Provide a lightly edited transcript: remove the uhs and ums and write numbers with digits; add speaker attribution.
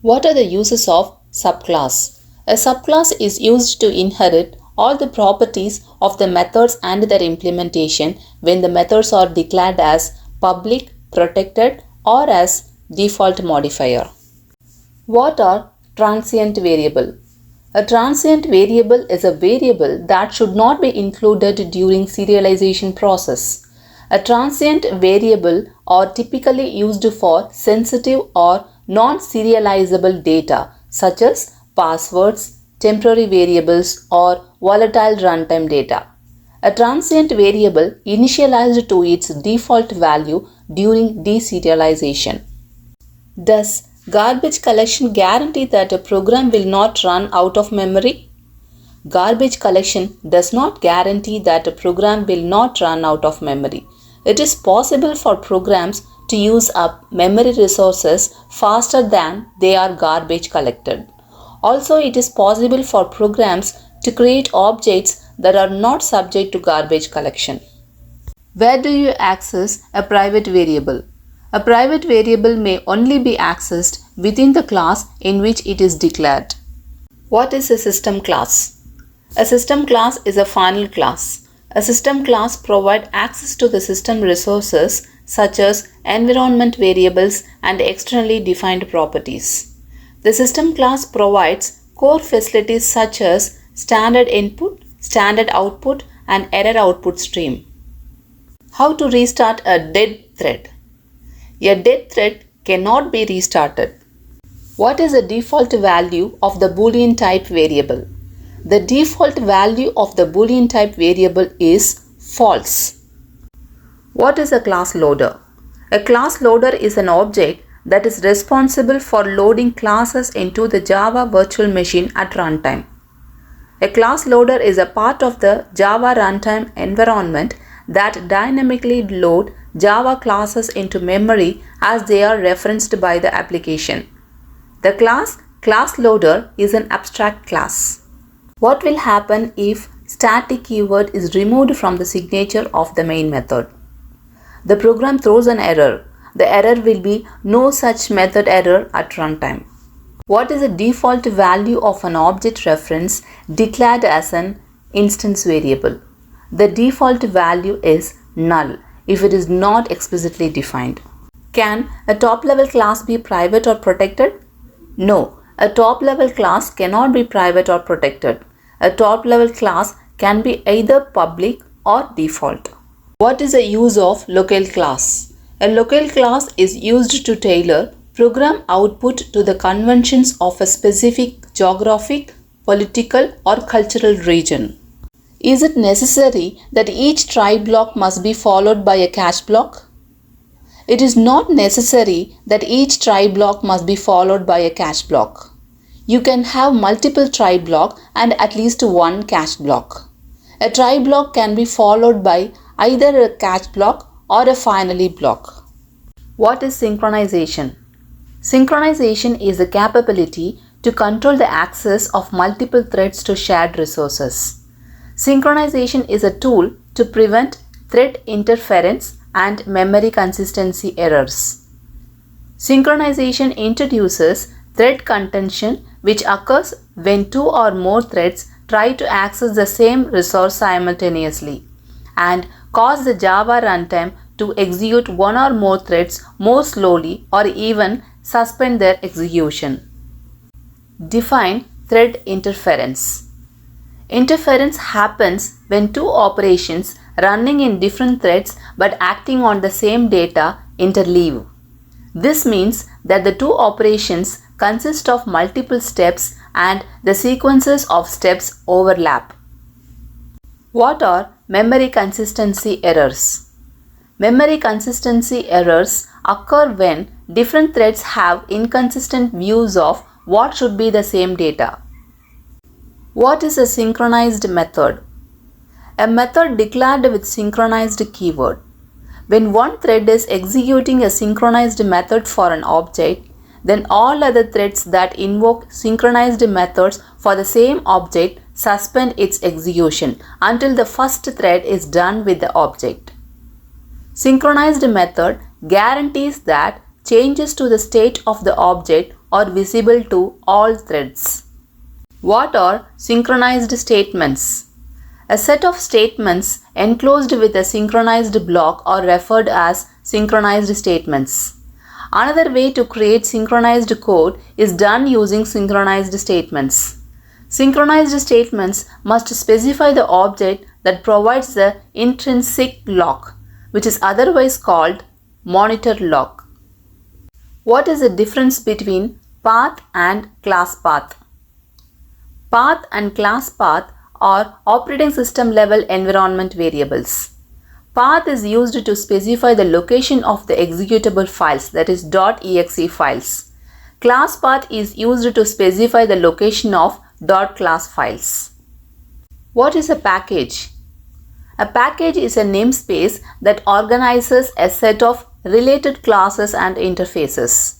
Speaker 1: What are the uses of subclass? A subclass is used to inherit all the properties of the methods and their implementation when the methods are declared as public, protected, or as default modifier. What are transient variable? A transient variable is a variable that should not be included during serialization process. A transient variable are typically used for sensitive or non-serializable data such as passwords, temporary variables, or volatile runtime data. A transient variable initialized to its default value during deserialization. Does garbage collection guarantee that a program will not run out of memory? Garbage collection does not guarantee that a program will not run out of memory. It is possible for programs to use up memory resources faster than they are garbage collected. Also, it is possible for programs to create objects that are not subject to garbage collection. Where do you access a private variable? A private variable may only be accessed within the class in which it is declared. What is a system class? A system class is a final class. A system class provides access to the system resources such as environment variables and externally defined properties. The system class provides core facilities such as standard input, standard output, and error output stream. How to restart a dead thread? A dead thread cannot be restarted. What is the default value of the boolean type variable? The default value of the boolean type variable is false. What is a class loader? A class loader is an object that is responsible for loading classes into the Java virtual machine at runtime. A class loader is a part of the Java runtime environment that dynamically load Java classes into memory as they are referenced by the application. The class loader is an abstract class. What will happen if static keyword is removed from the signature of the main method? The program throws an error. The error will be no such method error at runtime. What is the default value of an object reference declared as an instance variable? The default value is null if it is not explicitly defined. Can a top-level class be private or protected? No, a top-level class cannot be private or protected. A top-level class can be either public or default. What is the use of local class? A local class is used to tailor program output to the conventions of a specific geographic, political, or cultural region. Is it necessary that each try block must be followed by a catch block? It is not necessary that each try block must be followed by a catch block. You can have multiple try block and at least one catch block. A try block can be followed by either a catch block or a finally block. What is synchronization? Synchronization is the capability to control the access of multiple threads to shared resources. Synchronization is a tool to prevent thread interference and memory consistency errors. Synchronization introduces thread contention, which occurs when two or more threads try to access the same resource simultaneously, and cause the Java runtime to execute one or more threads more slowly or even suspend their execution. Define thread interference. Interference happens when two operations running in different threads but acting on the same data interleave. This means that the two operations consist of multiple steps and the sequences of steps overlap. What are memory consistency errors? Memory consistency errors occur when different threads have inconsistent views of what should be the same data. What is a synchronized method? A method declared with synchronized keyword. When one thread is executing a synchronized method for an object, then all other threads that invoke synchronized methods for the same object suspend its execution until the first thread is done with the object. Synchronized method guarantees that changes to the state of the object or visible to all threads. What are synchronized statements? A set of statements enclosed with a synchronized block are referred as synchronized statements. Another way to create synchronized code is done using synchronized statements. Synchronized statements must specify the object that provides the intrinsic lock, which is otherwise called monitor lock. What is the difference between path and class path? Path and class path are operating system level environment variables. Path is used to specify the location of the executable files, that is .exe files. Class path is used to specify the location of .class files. What is a package? A package is a namespace that organizes a set of related classes and interfaces.